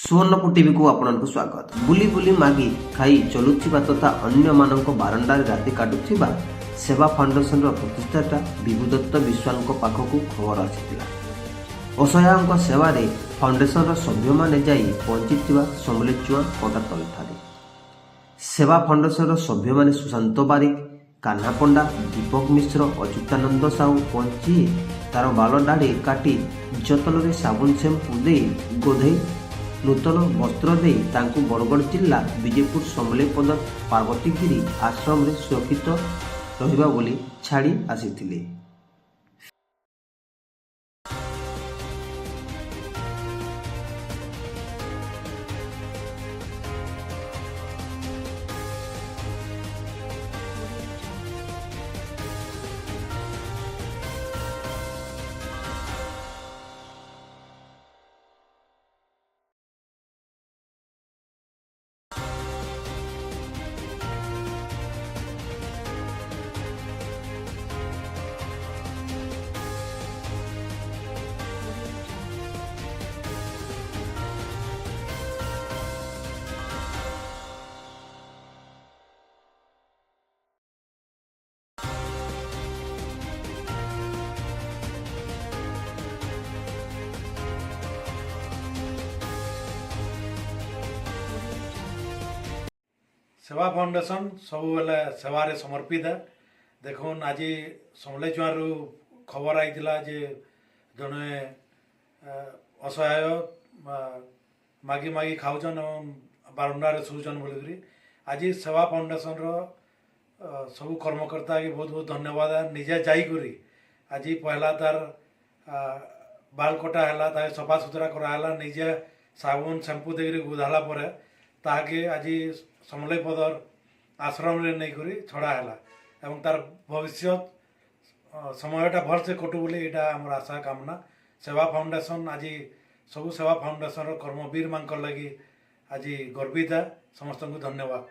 Subarnapur TV को आपको स्वागत। बुली बुली मागी खाई चलुवा तथा अन्य मानक बारंडार राति काटुवा सेवा फाउंडेशन प्रतिष्ठाता विभु दत्त विश्वाल पाखक खबर आसाला। असहायों सेवार फाउंडेशन सभ्य मैंने पहुंची समलेचुआ कटातल ठारे सेवा फाउंडेशन सभ्य मैंने सुशांत बारिक, कान्हा पंडा, दीपक मिश्र, अच्युतानंद साहू पहुंची तार बाल दाढ़ी काटी जतन साबुन शैम्पू दे गोधे नूतन वस्त्र दे तांकु बरगड़ जिला विजयपुर समलेपद पार्वतीगिरी आश्रम रे सुरक्षित रहिबा बोली छाड़ी आसीथिले। सेवा फाउंडेशन सब बेले सेवारे समर्पित है। देखुन आज समलेचुआरू खबर आईला जे जड़े असहाय मागी मागी खाऊन बारंडार शोचन बोलिकी आज सेवा फाउंडेशन सब कर्मकर्ता की बहुत बहुत धन्यवाद है। निजे जाइकरी आज पहला तार बाल कटा है सफा सुतरा कराला निजे साबुन शैम्पू देकर गुधाला ताके आज समलेपदर आश्रम रे नहीं करी छड़ा है तार भविष्य समयटा भल से कटु बोली यहाँ आम आशा कामना। सेवा फाउंडेशन आज सब सेवा फाउंडेशन कर्मवीर मान लगी आज गर्वित है। समस्त को धन्यवाद।